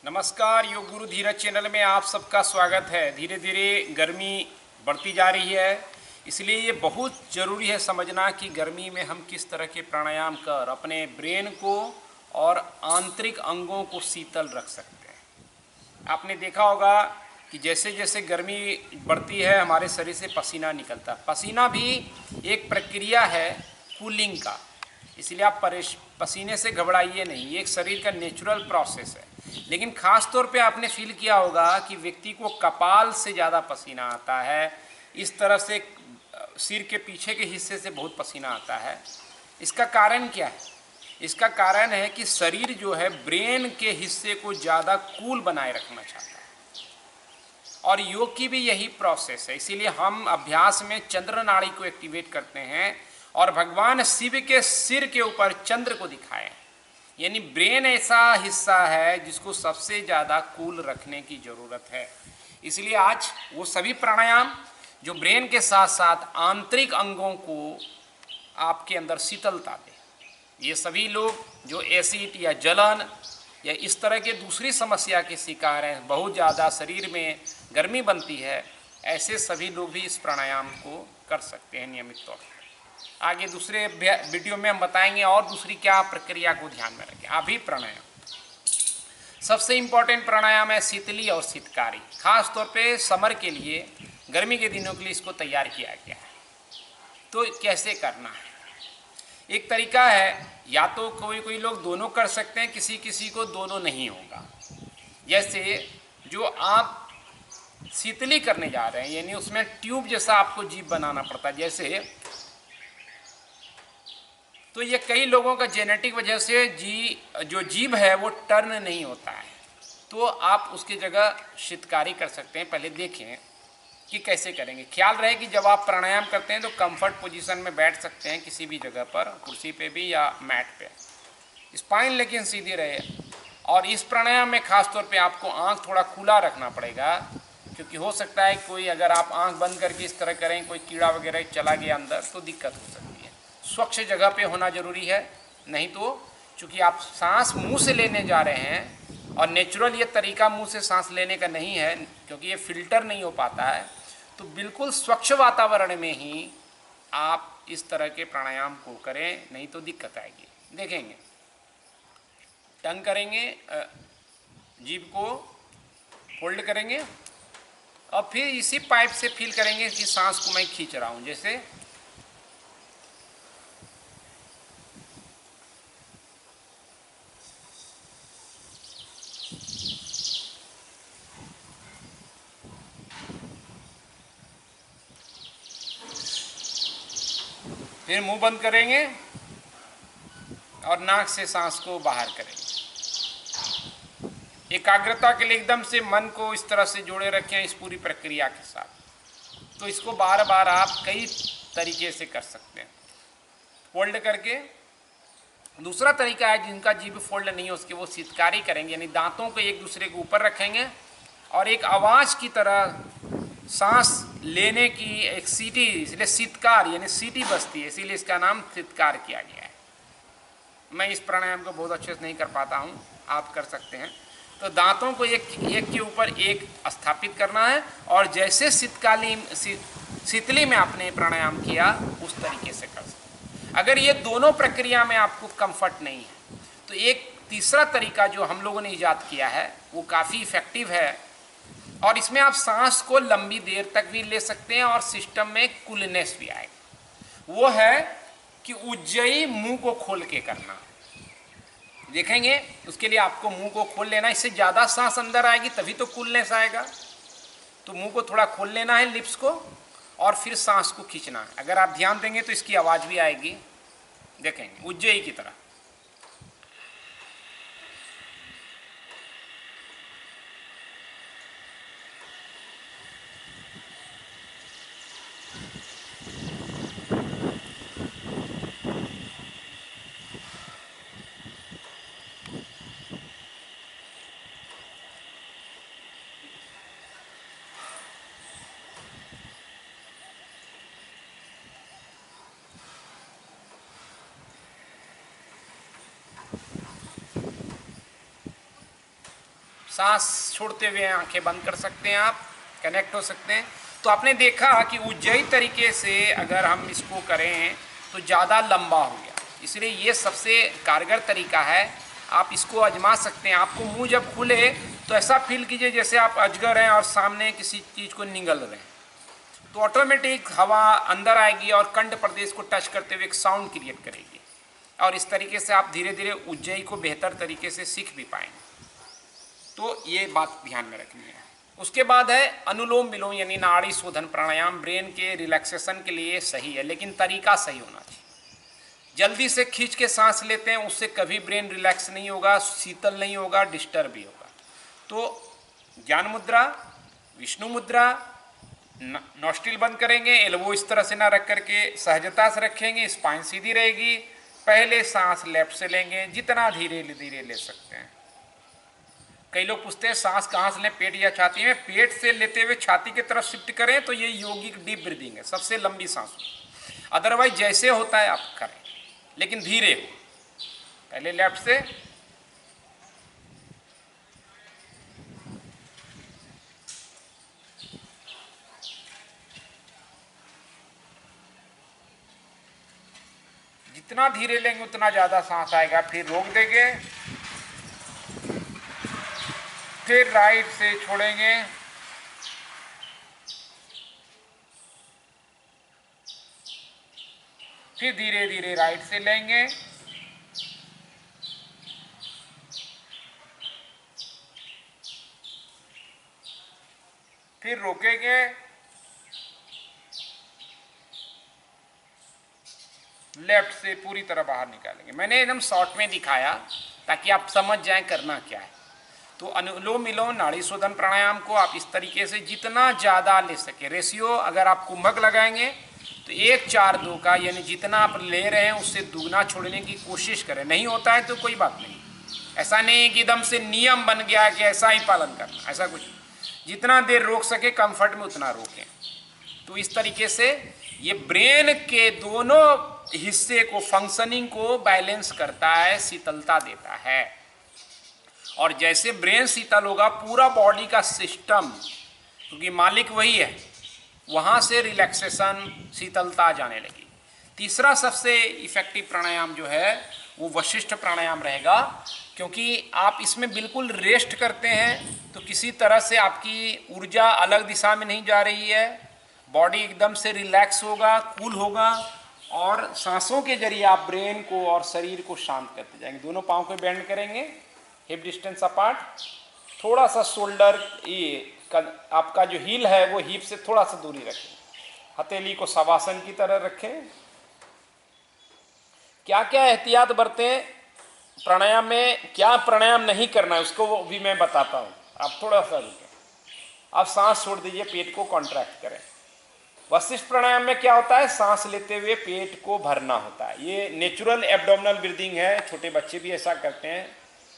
नमस्कार, योग गुरु धीरज चैनल में आप सबका स्वागत है। धीरे धीरे गर्मी बढ़ती जा रही है, इसलिए ये बहुत ज़रूरी है समझना कि गर्मी में हम किस तरह के प्राणायाम कर अपने ब्रेन को और आंतरिक अंगों को शीतल रख सकते हैं। आपने देखा होगा कि जैसे जैसे गर्मी बढ़ती है हमारे शरीर से पसीना निकलता है। पसीना भी एक प्रक्रिया है कूलिंग का, इसलिए आप पसीने से घबराइए नहीं, ये एक शरीर का नेचुरल प्रोसेस है। लेकिन ख़ास तौर पे आपने फील किया होगा कि व्यक्ति को कपाल से ज़्यादा पसीना आता है, इस तरह से सिर के पीछे के हिस्से से बहुत पसीना आता है। इसका कारण क्या है? इसका कारण है कि शरीर जो है ब्रेन के हिस्से को ज़्यादा कूल बनाए रखना चाहता है, और योग की भी यही प्रोसेस है। इसीलिए हम अभ्यास में चंद्र नाड़ी को एक्टिवेट करते हैं और भगवान शिव के सिर के ऊपर चंद्र को दिखाएं। यानी ब्रेन ऐसा हिस्सा है जिसको सबसे ज़्यादा कूल रखने की ज़रूरत है। इसलिए आज वो सभी प्राणायाम जो ब्रेन के साथ साथ आंतरिक अंगों को आपके अंदर शीतलता दे, ये सभी लोग जो एसिड या जलन या इस तरह के दूसरी समस्या के शिकार हैं, बहुत ज़्यादा शरीर में गर्मी बनती है, ऐसे सभी लोग भी इस प्राणायाम को कर सकते हैं नियमित तौर पर। आगे दूसरे वीडियो में हम बताएंगे और दूसरी क्या प्रक्रिया को ध्यान में रखें। अभी प्राणायाम सबसे इम्पोर्टेंट प्राणायाम है शीतली और शीतकारी। खास तौर पे समर के लिए, गर्मी के दिनों के लिए इसको तैयार किया गया है। तो कैसे करना है? एक तरीका है, या तो कोई कोई लोग दोनों कर सकते हैं, किसी किसी को दोनों नहीं होगा। जैसे जो आप शीतली करने जा रहे हैं, यानी उसमें ट्यूब जैसा आपको जीभ बनाना पड़ता है जैसे, तो ये कई लोगों का जेनेटिक वजह से जो जीभ है वो टर्न नहीं होता है, तो आप उसकी जगह शीतकारी कर सकते हैं। पहले देखें कि कैसे करेंगे। ख्याल रहे कि जब आप प्राणायाम करते हैं तो कंफर्ट पोजीशन में बैठ सकते हैं किसी भी जगह पर, कुर्सी पे भी या मैट पे। स्पाइन लेकिन सीधी रहे। और इस प्राणायाम में खास तौर पे आपको आंख थोड़ा खुला रखना पड़ेगा, क्योंकि हो सकता है कोई, अगर आप आंख बंद करके इस तरह करें, कोई कीड़ा वगैरह चला गया अंदर तो दिक्कत हो सकती है। स्वच्छ जगह पे होना जरूरी है, नहीं तो चूँकि आप सांस मुंह से लेने जा रहे हैं और नेचुरल ये तरीका मुंह से सांस लेने का नहीं है, क्योंकि ये फिल्टर नहीं हो पाता है, तो बिल्कुल स्वच्छ वातावरण में ही आप इस तरह के प्राणायाम को करें, नहीं तो दिक्कत आएगी। देखेंगे, टंग करेंगे, जीभ को फोल्ड करेंगे और फिर इसी पाइप से फील करेंगे कि सांस को मैं खींच रहा हूँ। जैसे फिर मुंह बंद करेंगे और नाक से सांस को बाहर करेंगे। एकाग्रता के लिए एकदम से मन को इस तरह से जोड़े रखें इस पूरी प्रक्रिया के साथ। तो इसको बार बार आप कई तरीके से कर सकते हैं, फोल्ड करके। दूसरा तरीका है, जिनका जीभ फोल्ड नहीं है उसके वो शीतकारी करेंगे, यानी दांतों को एक दूसरे के ऊपर रखेंगे और एक आवाज़ की तरह सांस लेने की एक सीटी, इसलिए शीतकार यानी सीटी बजती है, इसीलिए इसका नाम शीतकार किया गया है। मैं इस प्राणायाम को बहुत अच्छे से नहीं कर पाता हूँ, आप कर सकते हैं। तो दांतों को एक के ऊपर एक स्थापित करना है और जैसे शीतली में आपने प्राणायाम किया उस तरीके से कर सकते हैं। अगर ये दोनों प्रक्रिया में आपको कंफर्ट नहीं है तो एक तीसरा तरीका जो हम लोगों ने ईजाद किया है वो काफ़ी इफेक्टिव है, और इसमें आप सांस को लंबी देर तक भी ले सकते हैं और सिस्टम में कूलनेस भी आएगा। वो है कि उज्जयी मुंह को खोल के करना। देखेंगे, उसके लिए आपको मुंह को खोल लेना, इससे ज़्यादा सांस अंदर आएगी तभी तो कूलनेस आएगा। तो मुंह को थोड़ा खोल लेना है, लिप्स को, और फिर सांस को खींचना है। अगर आप ध्यान देंगे तो इसकी आवाज़ भी आएगी। देखेंगे उज्जयी की तरह। सांस छोड़ते हुए आंखें बंद कर सकते हैं, आप कनेक्ट हो सकते हैं। तो आपने देखा कि उज्जयी तरीके से अगर हम इसको करें तो ज़्यादा लंबा हो गया, इसलिए ये सबसे कारगर तरीका है। आप इसको आजमा सकते हैं। आपको मुंह जब खुले तो ऐसा फील कीजिए जैसे आप अजगर हैं और सामने किसी चीज़ को निगल रहे हैं, तो ऑटोमेटिक हवा अंदर आएगी और कंठ प्रदेश को टच करते हुए एक साउंड क्रिएट करेगी, और इस तरीके से आप धीरे धीरे उज्जयी को बेहतर तरीके से सीख भी पाएंगे। तो ये बात ध्यान में रखनी है। उसके बाद है अनुलोम विलोम यानी नाड़ी शोधन प्राणायाम। ब्रेन के रिलैक्सेशन के लिए सही है, लेकिन तरीका सही होना चाहिए। जल्दी से खींच के सांस लेते हैं, उससे कभी ब्रेन रिलैक्स नहीं होगा, शीतल नहीं होगा, डिस्टर्ब भी होगा। तो ज्ञान मुद्रा, विष्णु मुद्रा, नॉस्ट्रिल बंद करेंगे, एल्बो इस तरह से ना रख करके सहजता से रखेंगे, स्पाइन सीधी रहेगी। पहले सांस लेफ्ट से लेंगे, जितना धीरे धीरे ले सकते हैं। कई लोग पूछते हैं सांस कहाँ से लें, पेट या छाती में? पेट से लेते हुए छाती की तरफ शिफ्ट करें तो ये योगिक डीप ब्रीदिंग है, सबसे लंबी सांस। अदरवाइज जैसे होता है आप करें, लेकिन धीरे हो। पहले लेफ्ट से, जितना धीरे लेंगे उतना ज़्यादा सांस आएगा। फिर रोक देंगे, फिर राइट से छोड़ेंगे, फिर धीरे धीरे राइट से लेंगे, फिर रोकेंगे, लेफ्ट से पूरी तरह बाहर निकालेंगे। मैंने एकदम शॉर्ट में दिखाया ताकि आप समझ जाएं करना क्या है। तो अनुलोम विलोम नाड़ी शोधन प्राणायाम को आप इस तरीके से जितना ज़्यादा ले सके, रेशियो अगर आप कुंभक लगाएंगे तो 1-4-2 का, यानी जितना आप ले रहे हैं उससे दुगना छोड़ने की कोशिश करें। नहीं होता है तो कोई बात नहीं, ऐसा नहीं है कि एकदम से नियम बन गया कि ऐसा ही पालन करना, ऐसा कुछ। जितना देर रोक सके कंफर्ट में उतना रोकें। तो इस तरीके से ये ब्रेन के दोनों हिस्से को, फंक्शनिंग को बैलेंस करता है, शीतलता देता है। और जैसे ब्रेन शीतल होगा पूरा बॉडी का सिस्टम, क्योंकि मालिक वही है, वहाँ से रिलैक्सेशन, शीतलता जाने लगी। तीसरा सबसे इफेक्टिव प्राणायाम जो है वो वशिष्ठ प्राणायाम रहेगा, क्योंकि आप इसमें बिल्कुल रेस्ट करते हैं तो किसी तरह से आपकी ऊर्जा अलग दिशा में नहीं जा रही है, बॉडी एकदम से रिलैक्स होगा, कूल होगा, और सांसों के जरिए आप ब्रेन को और शरीर को शांत करते जाएंगे। दोनों पाँव को बेंड करेंगे, हिप डिस्टेंस अपार्ट, थोड़ा सा शोल्डर, ये आपका जो हील है वो हिप से थोड़ा सा दूरी रखें, हथेली को शवासन की तरह रखें। क्या क्या एहतियात बरतें प्राणायाम में, क्या प्राणायाम नहीं करना है उसको भी मैं बताता हूँ। आप थोड़ा सा रुकें, आप सांस छोड़ दीजिए, पेट को कॉन्ट्रैक्ट करें। वशिष्ठ प्राणायाम में क्या होता है, सांस लेते हुए पेट को भरना होता है। ये नेचुरल एब्डोमिनल ब्रीदिंग है, छोटे बच्चे भी ऐसा करते हैं,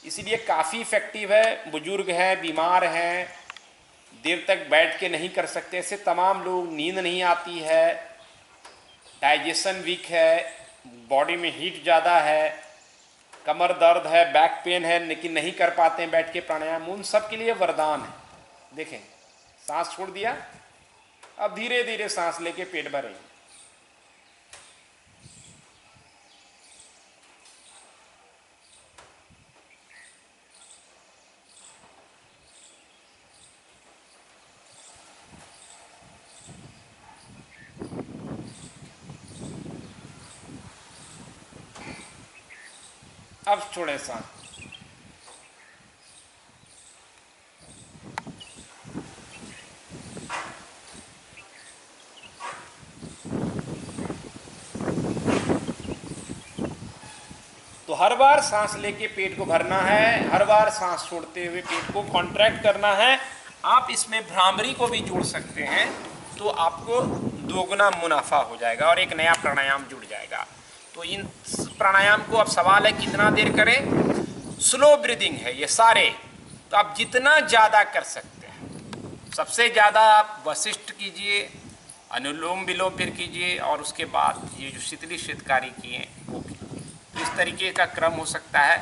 इसीलिए काफ़ी इफेक्टिव है। बुजुर्ग हैं, बीमार हैं, देर तक बैठ के नहीं कर सकते, ऐसे तमाम लोग, नींद नहीं आती है, डाइजेशन वीक है, बॉडी में हीट ज़्यादा है, कमर दर्द है, बैक पेन है, लेकिन नहीं कर पाते हैं बैठ के प्राणायाम, उन सब के लिए वरदान है। देखें, सांस छोड़ दिया, अब धीरे धीरे सांस लेके पेट भरें। अब छोड़ें सांस। तो हर बार सांस लेके पेट को भरना है, हर बार सांस छोड़ते हुए पेट को कॉन्ट्रैक्ट करना है। आप इसमें भ्रामरी को भी जोड़ सकते हैं तो आपको दोगुना मुनाफा हो जाएगा और एक नया प्राणायाम जुड़ जाएगा। तो इन प्राणायाम को अब सवाल है कितना देर करें। स्लो ब्रीदिंग है ये सारे, तो आप जितना ज़्यादा कर सकते हैं। सबसे ज़्यादा आप वशिष्ठ कीजिए, अनुलोम विलोम फिर कीजिए, और उसके बाद ये जो शीतली शीतकारी किए वो कीजिए। तो इस तरीके का क्रम हो सकता है।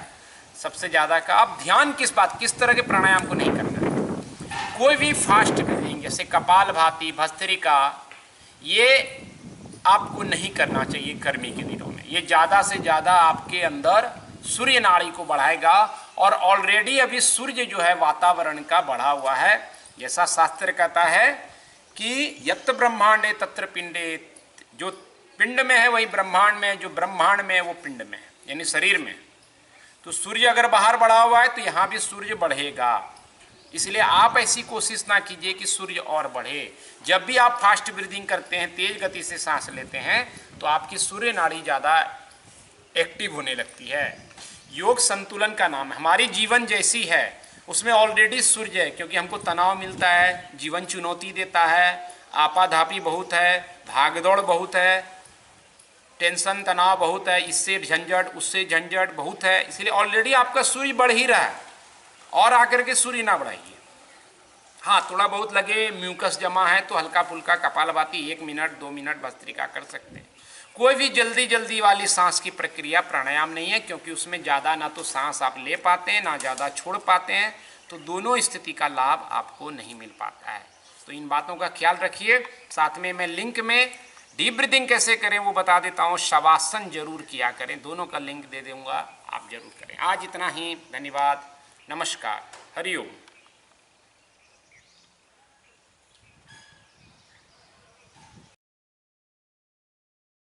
सबसे ज़्यादा का। अब ध्यान किस तरह के प्राणायाम को नहीं करना है। कोई भी फास्ट ब्रीदिंग जैसे कपालभाति, भस्त्रिका, ये आपको नहीं करना चाहिए गर्मी के दिनों में। ये ज़्यादा से ज़्यादा आपके अंदर सूर्य नाड़ी को बढ़ाएगा, और ऑलरेडी अभी सूर्य जो है वातावरण का बढ़ा हुआ है। जैसा शास्त्र कहता है कि यत्र ब्रह्मांडे तत्र पिंडे, जो पिंड में है वही ब्रह्मांड में, जो ब्रह्मांड में है वो पिंड में है, यानी शरीर में। तो सूर्य अगर बाहर बढ़ा हुआ है तो यहाँ भी सूर्य बढ़ेगा। इसलिए आप ऐसी कोशिश ना कीजिए कि सूर्य और बढ़े। जब भी आप फास्ट ब्रीदिंग करते हैं, तेज गति से सांस लेते हैं, तो आपकी सूर्य नाड़ी ज़्यादा एक्टिव होने लगती है। योग संतुलन का नाम है। हमारी जीवन जैसी है उसमें ऑलरेडी सूर्य है, क्योंकि हमको तनाव मिलता है, जीवन चुनौती देता है, आपाधापी बहुत है, भागदौड़ बहुत है, टेंशन तनाव बहुत है, इससे झंझट उससे झंझट बहुत है। इसलिए ऑलरेडी आपका सूर्य बढ़ ही रहा है, और आकर के सूर्य ना बढ़ाइए। हाँ, थोड़ा बहुत लगे म्यूकस जमा है तो हल्का फुल्का कपालभाति 1 मिनट 2 मिनट भस्त्रिका कर सकते हैं। कोई भी जल्दी वाली सांस की प्रक्रिया प्राणायाम नहीं है, क्योंकि उसमें ज़्यादा ना तो सांस आप ले पाते हैं ना ज़्यादा छोड़ पाते हैं, तो दोनों स्थिति का लाभ आपको नहीं मिल पाता है। तो इन बातों का ख्याल रखिए। साथ में मैं लिंक में डीप ब्रीदिंग कैसे करें वो बता देता हूँ, शवासन जरूर किया करें, दोनों का लिंक दे दूँगा, आप जरूर करें। आज इतना ही, धन्यवाद, नमस्कार, हरिओम।